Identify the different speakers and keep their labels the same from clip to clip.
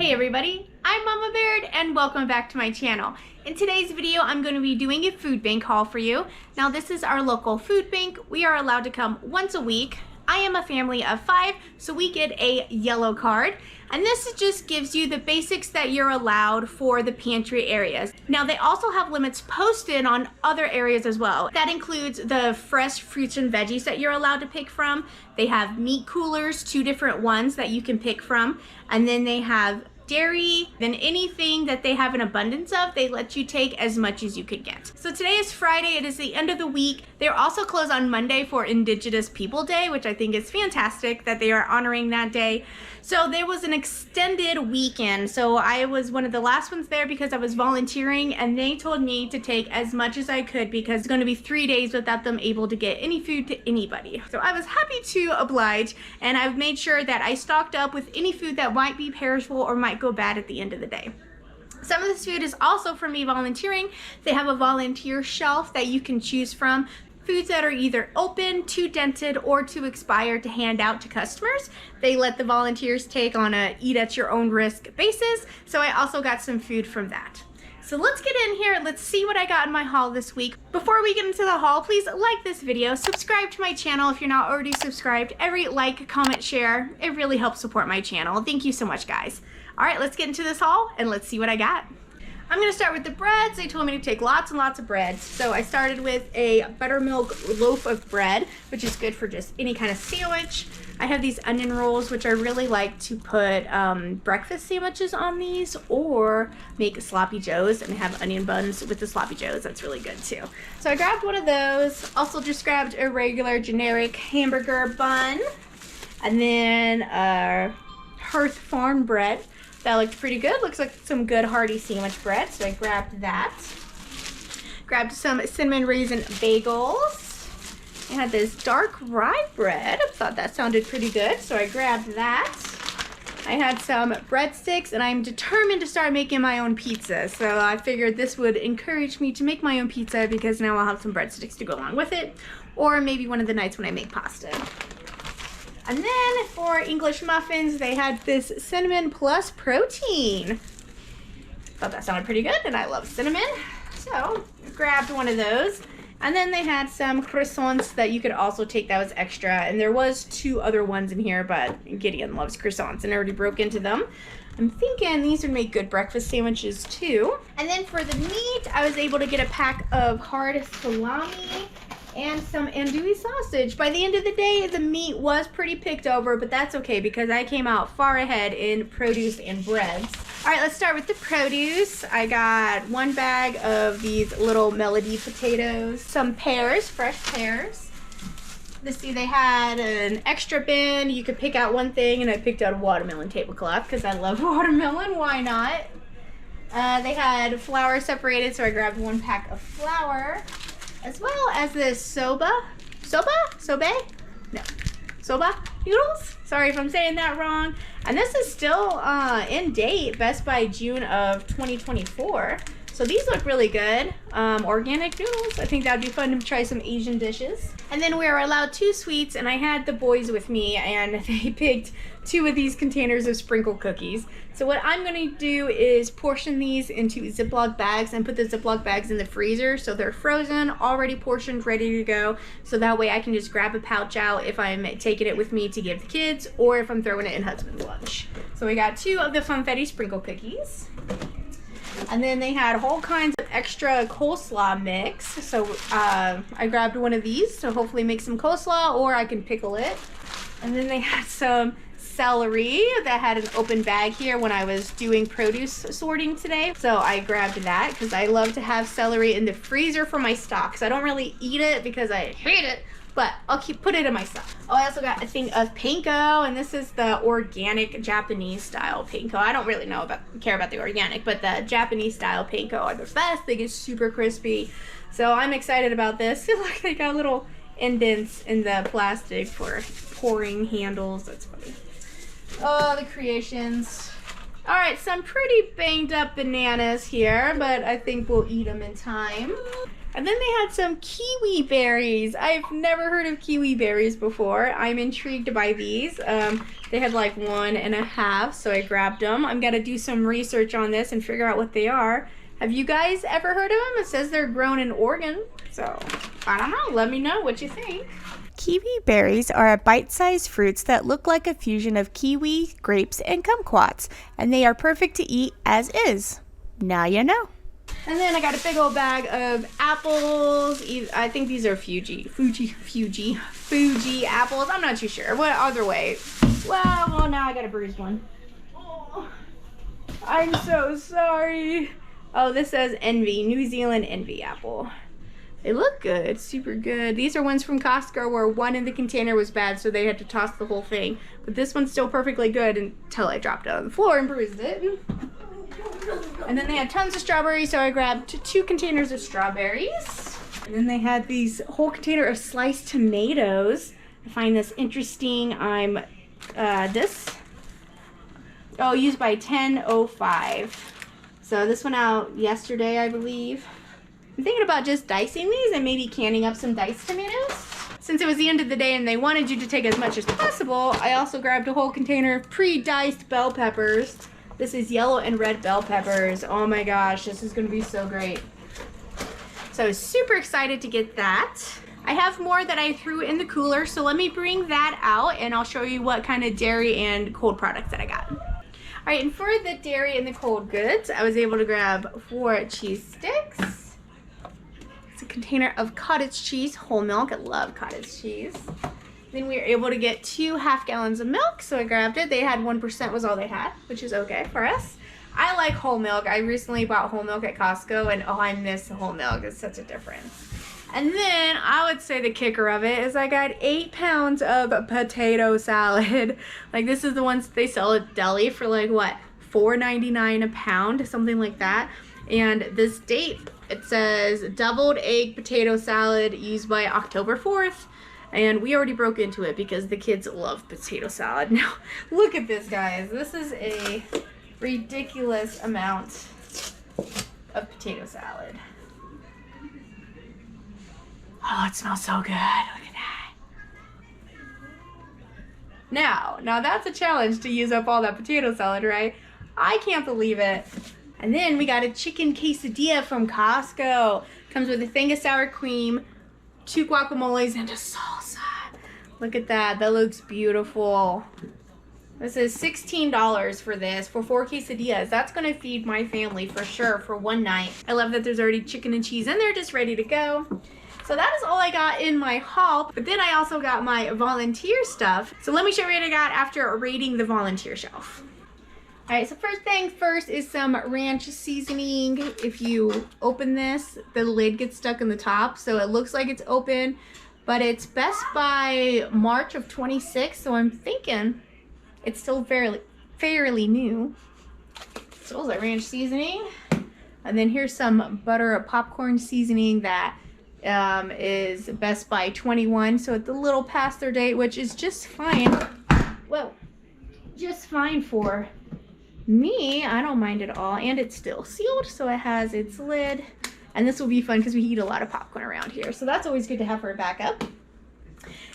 Speaker 1: Hey everybody, I'm Mama Baird and welcome back to my channel. In today's video, I'm going to be doing a food bank haul for you. Now this is our local food bank. We are allowed to come once a week. I am a family of 5, so we get a yellow card. And this just gives you the basics that you're allowed for the pantry areas. Now they also have limits posted on other areas as well. That includes the fresh fruits and veggies that you're allowed to pick from. They have meat coolers, 2 different ones that you can pick from. And then they have dairy, then anything that they have an abundance of, they let you take as much as you could get. So today is Friday, it is the end of the week. They're also closed on Monday for Indigenous People Day, which I think is fantastic that they are honoring that day. So there was an extended weekend. So I was one of the last ones there because I was volunteering and they told me to take as much as I could because it's going to be 3 days without them able to get any food to anybody. So I was happy to oblige, and I've made sure that I stocked up with any food that might be perishable or might go bad at the end of the day. Some of this food is also for me volunteering. They have a volunteer shelf that you can choose from. Foods that are either open, too dented, or too expired to hand out to customers. They let the volunteers take on a eat at your own risk basis. So I also got some food from that. So let's get in here and let's see what I got in my haul this week. Before we get into the haul, please like this video, subscribe to my channel if you're not already subscribed. Every like, comment, share, it really helps support my channel. Thank you so much, guys. All right, let's get into this haul and let's see what I got. I'm gonna start with the breads. They told me to take lots and lots of breads. So I started with a buttermilk loaf of bread, which is good for just any kind of sandwich. I have these onion rolls, which I really like to put breakfast sandwiches on these, or make sloppy joes and have onion buns with the sloppy joes. That's really good too. So I grabbed one of those. Also just grabbed a regular generic hamburger bun, and then Hearth Farm bread. That looked pretty good. Looks like some good hearty sandwich bread, so I grabbed that. Grabbed some cinnamon raisin bagels. I had this dark rye bread. I thought that sounded pretty good, so I grabbed that. I had some breadsticks, and I'm determined to start making my own pizza. So I figured this would encourage me to make my own pizza because now I'll have some breadsticks to go along with it. Or maybe one of the nights when I make pasta. And then for English muffins, they had this cinnamon plus protein. Thought that sounded pretty good, and I love cinnamon. So grabbed one of those. And then they had some croissants that you could also take that was extra. And there was 2 other ones in here, but Gideon loves croissants and already broke into them. I'm thinking these would make good breakfast sandwiches too. And then for the meat, I was able to get a pack of hard salami and some andouille sausage. By the end of the day, the meat was pretty picked over, but that's okay because I came out far ahead in produce and breads. All right, let's start with the produce. I got 1 bag of these little melody potatoes, some pears, fresh pears. Let's see, they had an extra bin. You could pick out one thing, and I picked out a watermelon tablecloth because I love watermelon, why not? They had flour separated, so I grabbed 1 pack of flour, as well as this soba noodles. Sorry if I'm saying that wrong. And this is still in date, best by June of 2024. So these look really good. Organic noodles. I think that'd be fun to try some Asian dishes. And then we were allowed 2 sweets, and I had the boys with me, and they picked 2 of these containers of sprinkle cookies. So what I'm going to do is portion these into Ziploc bags and put the Ziploc bags in the freezer so they're frozen, already portioned, ready to go. So that way I can just grab a pouch out if I'm taking it with me to give the kids, or if I'm throwing it in husband's lunch. So we got 2 of the Funfetti sprinkle cookies. And then they had whole kinds of extra coleslaw mix. So I grabbed one of these to hopefully make some coleslaw, or I can pickle it. And then they had some celery that had an open bag here when I was doing produce sorting today. So I grabbed that because I love to have celery in the freezer for my stocks. I don't really eat it because I hate it, but I'll put it in my stock. Oh, I also got a thing of panko, and this is the organic Japanese style panko. I don't really care about the organic, but the Japanese style panko are the best. They get super crispy. So I'm excited about this. Look, they got little indents in the plastic for pouring handles. That's funny. Oh, the creations. All right, some pretty banged up bananas here, but I think we'll eat them in time. And then they had some kiwi berries. I've never heard of kiwi berries before. I'm intrigued by these. They had like 1.5, so I grabbed them. I'm gonna do some research on this and figure out what they are. Have you guys ever heard of them? It says they're grown in Oregon, so I don't know. Let me know what you think.
Speaker 2: Kiwi berries are bite-sized fruits that look like a fusion of kiwi, grapes, and kumquats, and they are perfect to eat as is. Now you know.
Speaker 1: And then I got a big old bag of apples. I think these are Fuji apples. I'm not too sure. What other way? Well, now I got a bruised one. Oh, I'm so sorry. Oh, this says Envy, New Zealand Envy apple. They look good, super good. These are ones from Costco where one in the container was bad, so they had to toss the whole thing. But this one's still perfectly good until I dropped it on the floor and bruised it. And then they had tons of strawberries, so I grabbed 2 containers of strawberries. And then they had these whole container of sliced tomatoes. I find this interesting. Used by 10:05. So this went out yesterday, I believe. I'm thinking about just dicing these and maybe canning up some diced tomatoes. Since it was the end of the day and they wanted you to take as much as possible, I also grabbed a whole container of pre-diced bell peppers. This is yellow and red bell peppers. Oh my gosh, this is gonna be so great. So I was super excited to get that. I have more that I threw in the cooler, so let me bring that out and I'll show you what kind of dairy and cold products that I got. All right, and for the dairy and the cold goods, I was able to grab 4 cheese sticks. It's a container of cottage cheese, whole milk. I love cottage cheese. Then we were able to get 2 half gallons of milk, so I grabbed it. They had 1% was all they had, which is okay for us. I like whole milk. I recently bought whole milk at Costco, and oh, I miss whole milk. It's such a difference. And then I would say the kicker of it is I got 8 pounds of potato salad. Like, this is the ones they sell at deli for like, what, $4.99 a pound, something like that. And this date, it says deviled egg potato salad used by October 4th. And we already broke into it because the kids love potato salad. Now, look at this, guys. This is a ridiculous amount of potato salad. Oh, it smells so good. Look at that. Now that's a challenge to use up all that potato salad, right? I can't believe it. And then we got a chicken quesadilla from Costco. Comes with a thing of sour cream, 2 guacamoles, and a salsa. Look at that. That looks beautiful. This is $16 for this, for 4 quesadillas. That's going to feed my family for sure for one night. I love that there's already chicken and cheese in there, just ready to go. So that is all I got in my haul, but then I also got my volunteer stuff. So let me show you what I got after raiding the volunteer shelf. All right, so first thing first is some ranch seasoning. If you open this, the lid gets stuck in the top, so it looks like it's open, but it's Best by March of 26, so I'm thinking it's still fairly new. So that ranch seasoning. And then here's some butter popcorn seasoning that is Best by 21, so it's a little past their date, which is just fine. Well, just fine for me. I don't mind at all, and it's still sealed, so it has its lid. And this will be fun because we eat a lot of popcorn around here, so that's always good to have for a backup.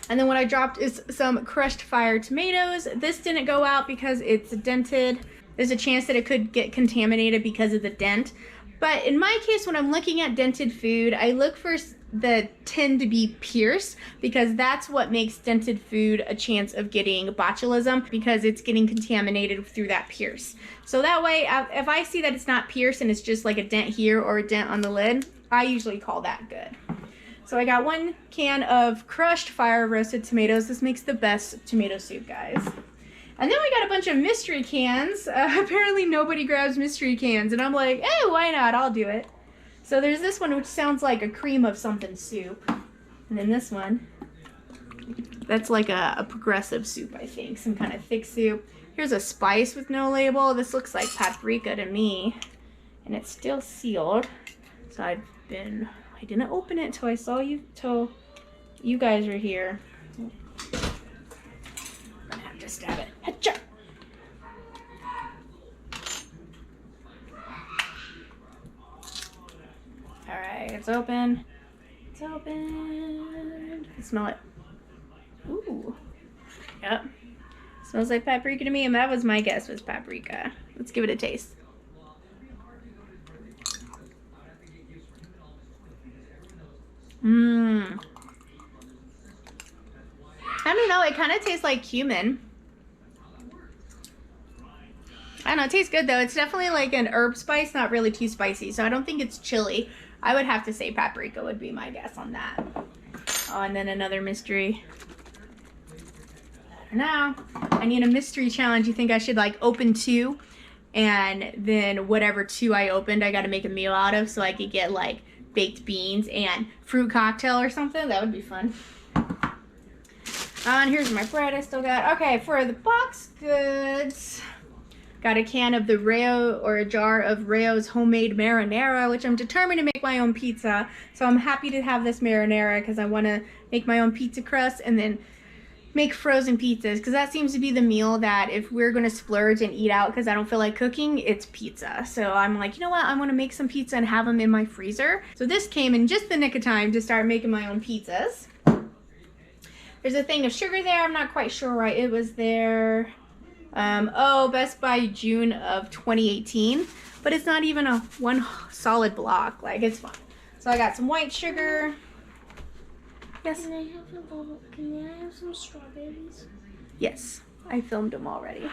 Speaker 1: And then what I dropped is some crushed fire tomatoes. This didn't go out because it's dented. There's a chance that it could get contaminated because of the dent. But in my case, when I'm looking at dented food, I look for the tin to be pierced because that's what makes dented food a chance of getting botulism, because it's getting contaminated through that pierce. So that way, if I see that it's not pierced and it's just like a dent here or a dent on the lid, I usually call that good. So I got 1 can of crushed fire roasted tomatoes. This makes the best tomato soup, guys. And then we got a bunch of mystery cans. Apparently nobody grabs mystery cans, and I'm like, hey, why not? I'll do it. So there's this one, which sounds like a cream of something soup. And then this one, that's like a progressive soup, I think. Some kind of thick soup. Here's a spice with no label. This looks like paprika to me. And it's still sealed. So I didn't open it till I saw you, till you guys were here. I'm gonna have to stab it. Hatcha! Alright, it's open. open. Smell it. Ooh. Yep. Smells like paprika to me, and that was my guess, was paprika. Let's give it a taste. Mmm. I don't know, it kind of tastes like cumin. I don't know, it tastes good though. It's definitely like an herb spice, not really too spicy, so I don't think it's chili. I would have to say paprika would be my guess on that. Oh, and then another mystery. I don't know. I need a mystery challenge. You think I should like open 2, and then whatever 2 I opened, I gotta make a meal out of, so I could get like baked beans and fruit cocktail or something? That would be fun. And here's my bread I still got. Okay, for the box goods, got a can of the Rayo, or a jar of Rayo's homemade marinara, which I'm determined to make my own pizza. So I'm happy to have this marinara because I want to make my own pizza crust and then make frozen pizzas, because that seems to be the meal that if we're going to splurge and eat out because I don't feel like cooking, it's pizza. So I'm like, you know what, I want to make some pizza and have them in my freezer. So this came in just the nick of time to start making my own pizzas. There's a thing of sugar there. I'm not quite sure why it was there. Oh, Best Buy June of 2018. But it's not even a one solid block. Like, it's fine. So I got some white sugar. Yes?
Speaker 3: Can I have some strawberries?
Speaker 1: Yes. I filmed them already.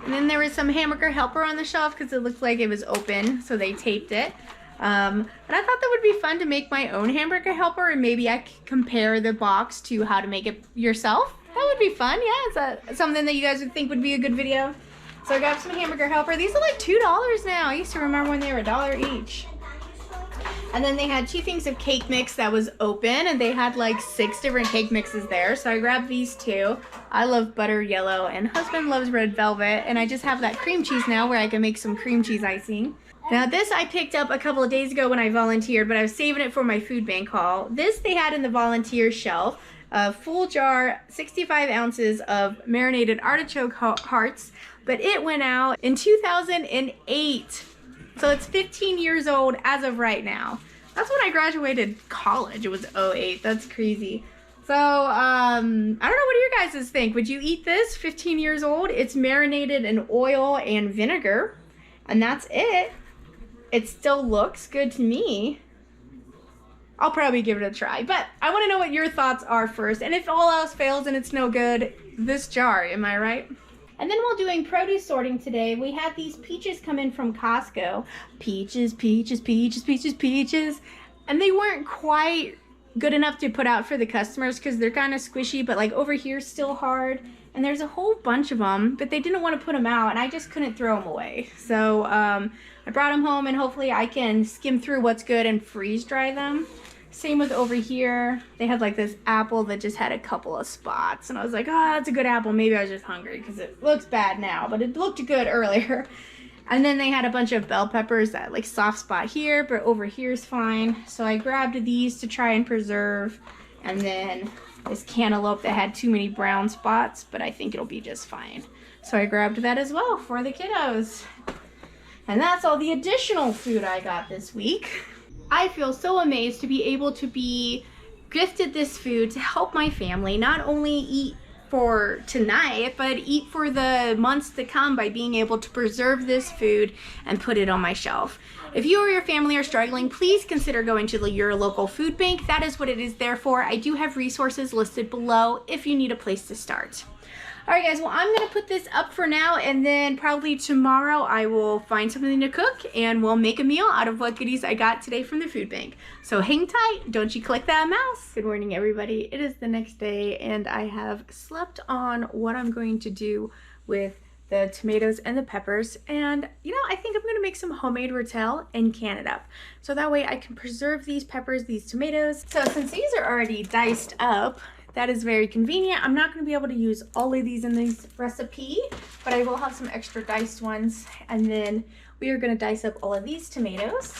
Speaker 1: And then there was some hamburger helper on the shelf because it looked like it was open. So they taped it. But I thought that would be fun to make my own hamburger helper, and maybe I could compare the box to how to make it yourself. That would be fun. Yeah, is that something that you guys would think would be a good video? So I got some hamburger helper. These are like $2 now. I used to remember when they were $1 each. And then they had 2 things of cake mix that was open, and they had like 6 different cake mixes there. So I grabbed these 2. I love butter yellow, and husband loves red velvet, and I just have that cream cheese now where I can make some cream cheese icing. Now this I picked up a couple of days ago when I volunteered, but I was saving it for my food bank haul. This they had in the volunteer shelf, a full jar, 65 ounces of marinated artichoke hearts, but it went out in 2008. So it's 15 years old as of right now. That's when I graduated college. It was 08. That's crazy. So, I don't know, what do you guys think? Would you eat this? 15 years old. It's marinated in oil and vinegar, and that's it. It still looks good to me. I'll probably give it a try, but I want to know what your thoughts are first. And if all else fails and it's no good, this jar, am I right? And then while doing produce sorting today, we had these peaches come in from Costco. Peaches, peaches, peaches, peaches, peaches. And they weren't quite good enough to put out for the customers because they're kind of squishy, but like over here still hard. And there's a whole bunch of them, but they didn't want to put them out, and I just couldn't throw them away. So I brought them home, and hopefully I can skim through what's good and freeze dry them. Same with over here. They had like this apple that just had a couple of spots, and I was like, oh, that's a good apple. Maybe I was just hungry because it looks bad now, but it looked good earlier. And then they had a bunch of bell peppers that like soft spot here, but over here is fine. So I grabbed these to try and preserve, and then this cantaloupe that had too many brown spots, but I think it'll be just fine. So I grabbed that as well for the kiddos. And that's all the additional food I got this week. I feel so amazed to be able to be gifted this food to help my family not only eat for tonight, but eat for the months to come by being able to preserve this food and put it on my shelf. If you or your family are struggling, please consider going to your local food bank. That is what it is there for. I do have resources listed below if you need a place to start. All right, guys, well, I'm going to put this up for now, and then probably tomorrow I will find something to cook, and we'll make a meal out of what goodies I got today from the food bank. So hang tight. Don't you click that mouse. Good morning, everybody. It is the next day, and I have slept on what I'm going to do with the tomatoes and the peppers. And, you know, I think I'm going to make some homemade Rotel and can it up. So that way I can preserve these peppers, these tomatoes. So since these are already diced up, that is very convenient. I'm not going to be able to use all of these in this recipe, but I will have some extra diced ones. And then we are going to dice up all of these tomatoes.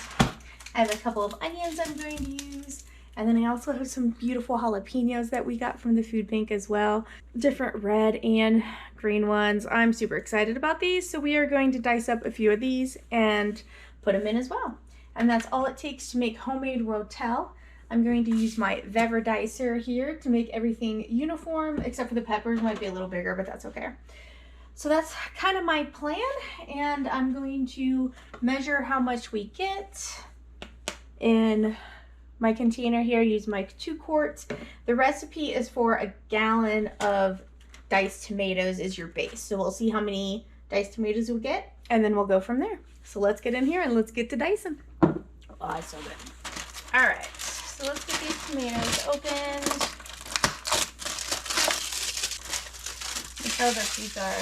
Speaker 1: I have a couple of onions I'm going to use. And then I also have some beautiful jalapenos that we got from the food bank as well. Different red and green ones. I'm super excited about these. So we are going to dice up a few of these and put them in as well. And that's all it takes to make homemade Rotel. I'm going to use my Vever dicer here to make everything uniform, except for the peppers might be a little bigger, but that's okay. So that's kind of my plan, and I'm going to measure how much we get in my container here. Use my 2 quarts. The recipe is for a gallon of diced tomatoes is your base. So we'll see how many diced tomatoes we'll get, and then we'll go from there. So let's get in here and let's get to dicing. Oh, it's so good. All right, so let's get these tomatoes opened. Show that these are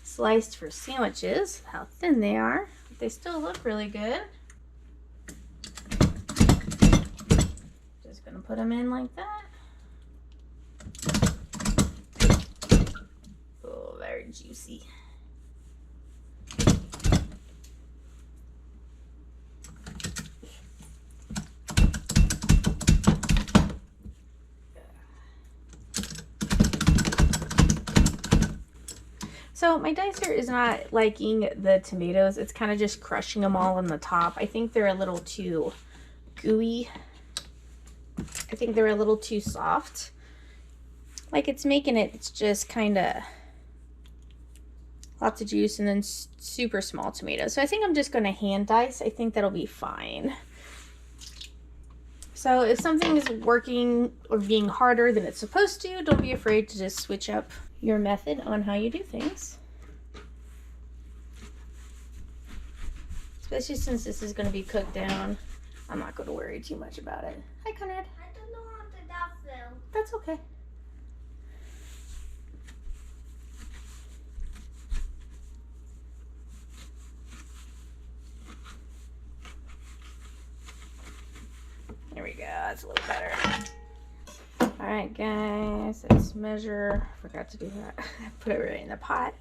Speaker 1: sliced for sandwiches, how thin they are. But they still look really good. Just gonna put them in like that. Oh, very juicy. So my dicer is not liking the tomatoes. It's kind of just crushing them all on the top. I think they're a little too gooey. I think they're a little too soft. Like it's making it, it's just kind of lots of juice and then super small tomatoes. So I think I'm just going to hand dice. I think that'll be fine. So if something is working or being harder than it's supposed to, don't be afraid to just switch up your method on how you do things. Especially since this is going to be cooked down, I'm not going to worry too much about it. Hi, Conrad.
Speaker 3: I don't know how to that feel.
Speaker 1: That's okay. There we go. That's a little better. All right, guys, let's measure. Forgot to do that. Put it right in the pot.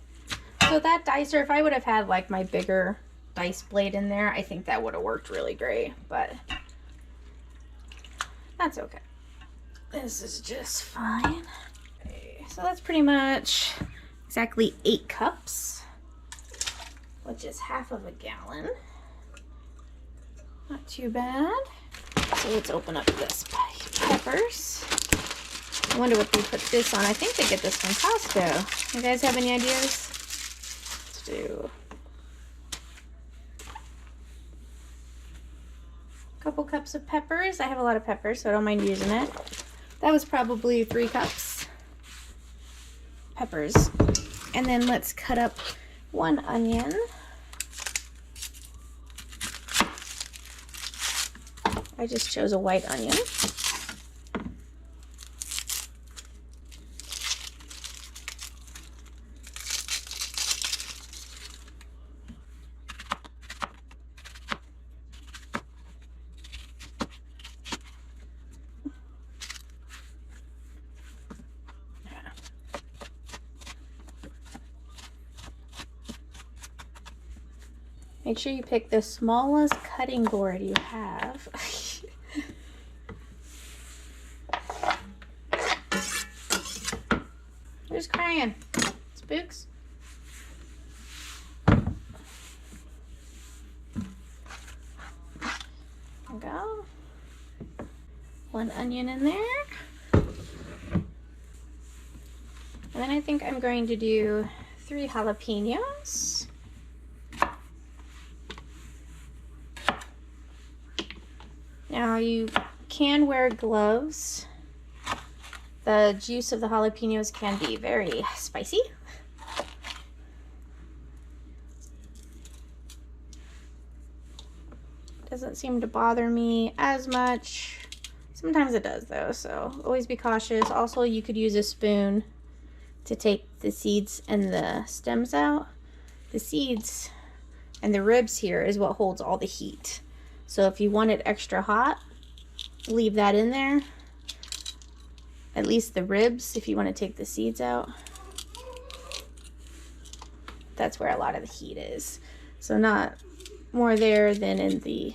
Speaker 1: So that dicer, if I would have had like my bigger dice blade in there, I think that would have worked really great, but that's okay. This is just fine. Okay, so that's pretty much exactly 8 cups, which is half of a gallon. Not too bad. So let's open up this peppers. I wonder what they put this on. I think they get this from Costco. You guys have any ideas? Let's do a couple cups of peppers. I have a lot of peppers, so I don't mind using it. That was probably 3 cups peppers. And then let's cut up 1 onion. I just chose a white onion. Make sure you pick the smallest cutting board you have. Who's crying? Spooks? There we go. 1 onion in there. And then I think I'm going to do 3 jalapenos. Now you can wear gloves. The juice of the jalapenos can be very spicy. Doesn't seem to bother me as much. Sometimes it does though, so always be cautious. Also, you could use a spoon to take the seeds and the stems out. The seeds and the ribs here is what holds all the heat. So if you want it extra hot, leave that in there. At least the ribs, if you want to take the seeds out. That's where a lot of the heat is. So not more there than in the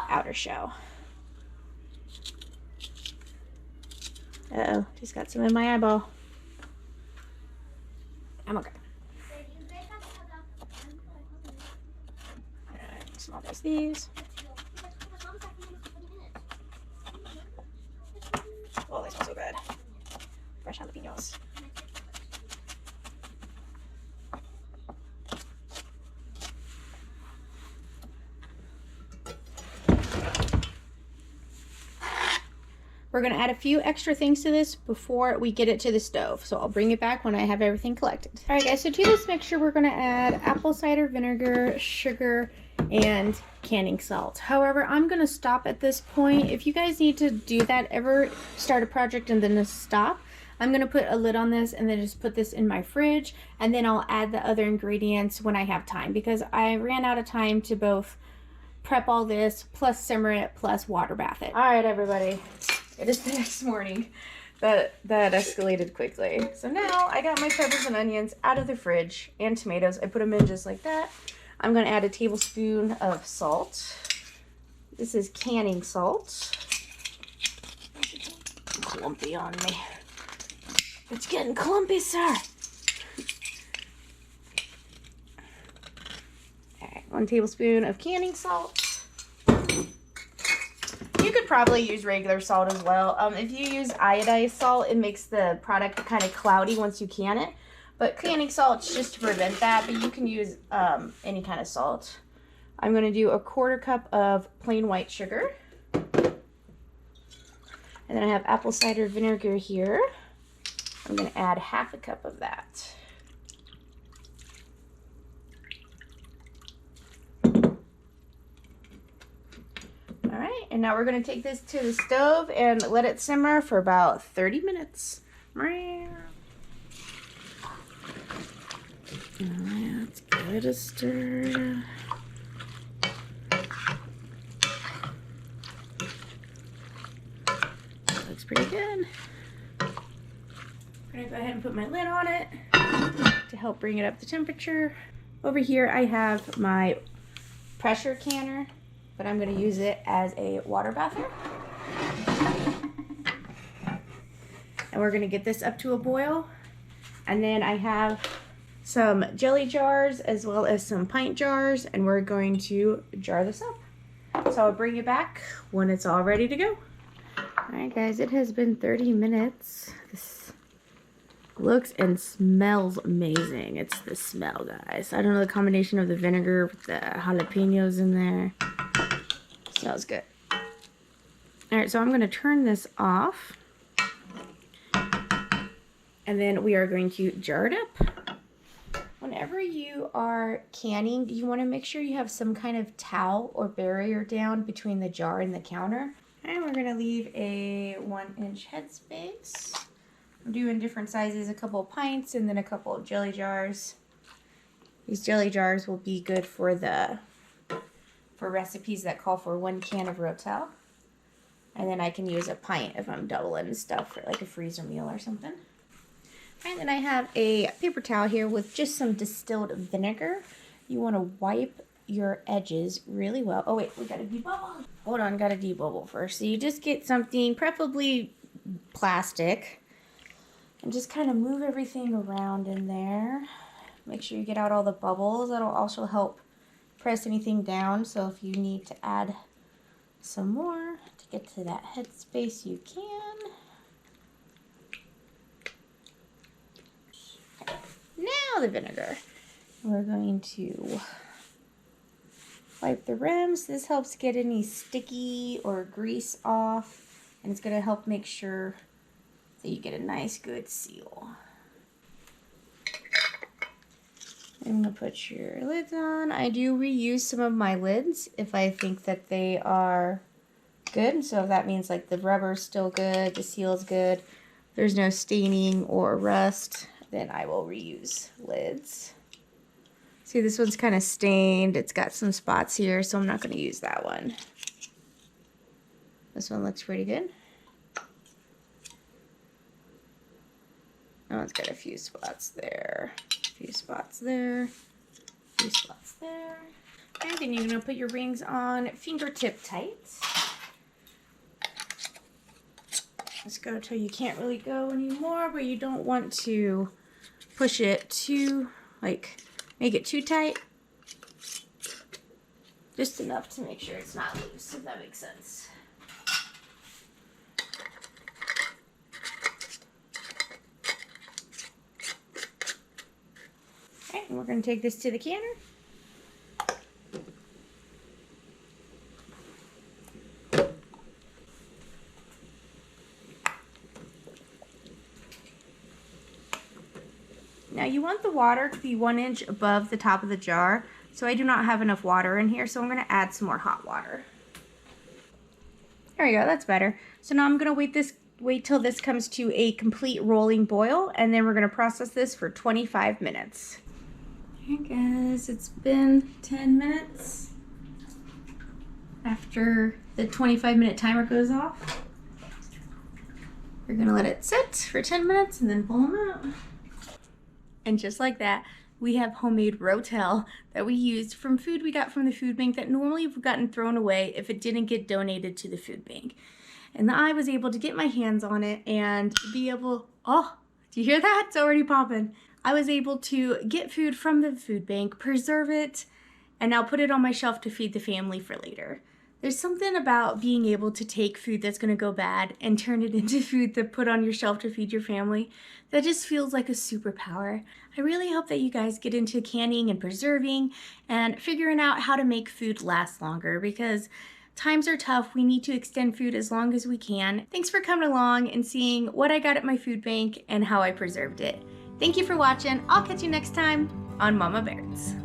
Speaker 1: outer shell. Uh-oh, just got some in my eyeball. I'm okay. Alright, small as these. We're gonna add a few extra things to this before we get it to the stove. So I'll bring it back when I have everything collected. All right guys, so to this mixture, we're gonna add apple cider vinegar, sugar, and canning salt. However, I'm gonna stop at this point. If you guys need to do that, ever start a project and then just stop, I'm gonna put a lid on this and then just put this in my fridge, and then I'll add the other ingredients when I have time, because I ran out of time to both prep all this, plus simmer it, plus water bath it. All right, everybody. It is the next morning. That escalated quickly. So now I got my peppers and onions out of the fridge and tomatoes. I put them in just like that. I'm gonna add a tablespoon of salt. This is canning salt. Clumpy on me. It's getting clumpy, sir. All right, 1 tablespoon of canning salt. You could probably use regular salt as well. If you use iodized salt, it makes the product kind of cloudy once you can it. But canning salt's just to prevent that, but you can use any kind of salt. I'm going to do a 1/4 cup of plain white sugar. And then I have apple cider vinegar here. I'm going to add 1/2 cup of that. All right, and now we're gonna take this to the stove and let it simmer for about 30 minutes. Let's give it a stir. Looks pretty good. I'm gonna go ahead and put my lid on it to help bring it up to temperature. Over here I have my pressure canner, but I'm going to use it as a water bather. And we're going to get this up to a boil. And then I have some jelly jars as well as some pint jars, and we're going to jar this up. So I'll bring you back when it's all ready to go. Alright guys, it has been 30 minutes. This looks and smells amazing. It's the smell, guys. I don't know, the combination of the vinegar with the jalapenos in there. Smells good. Alright, so I'm going to turn this off. And then we are going to jar it up. Whenever you are canning, you want to make sure you have some kind of towel or barrier down between the jar and the counter. And we're going to leave a 1-inch headspace. I'm doing different sizes, a couple of pints and then a couple of jelly jars. These jelly jars will be good for recipes that call for 1 can of Rotel. And then I can use a pint if I'm doubling stuff for like a freezer meal or something. And then I have a paper towel here with just some distilled vinegar. You want to wipe your edges really well. Oh wait, we gotta debubble. Hold on, gotta debubble first. So you just get something, preferably plastic, and just kind of move everything around in there. Make sure you get out all the bubbles. That'll also help press anything down. So if you need to add some more to get to that headspace, you can. Okay. Now the vinegar. We're going to wipe the rims. This helps get any sticky or grease off, and it's going to help make sure that you get a nice good seal. I'm going to put your lids on. I do reuse some of my lids if I think that they are good. So if that means like the rubber's still good, the seal's good, there's no staining or rust, then I will reuse lids. See, this one's kind of stained. It's got some spots here, so I'm not going to use that one. This one looks pretty good. Oh, it's got a few spots there. A few spots there. A few spots there. And then you're going to put your rings on fingertip tight. Just go till you can't really go anymore, but you don't want to push it too, like, make it too tight. Just enough to make sure it's not loose, if that makes sense. Okay, and we're going to take this to the canner. you want the water to be 1 inch above the top of the jar. So I do not have enough water in here, so I'm gonna add some more hot water. There we go, that's better. So now I'm gonna wait till this comes to a complete rolling boil, and then we're gonna process this for 25 minutes. Here guys, it's been 10 minutes after the 25-minute timer goes off. We're gonna let it sit for 10 minutes and then pull them out. And just like that, we have homemade Rotel that we used from food we got from the food bank that normally would have gotten thrown away if it didn't get donated to the food bank. And I was able to get my hands on it and be able, oh, do you hear that? It's already popping. I was able to get food from the food bank, preserve it, and now put it on my shelf to feed the family for later. There's something about being able to take food that's gonna go bad and turn it into food to put on your shelf to feed your family that just feels like a superpower. I really hope that you guys get into canning and preserving and figuring out how to make food last longer, because times are tough. We need to extend food as long as we can. Thanks for coming along and seeing what I got at my food bank and how I preserved it. Thank you for watching. I'll catch you next time on Mama Bears.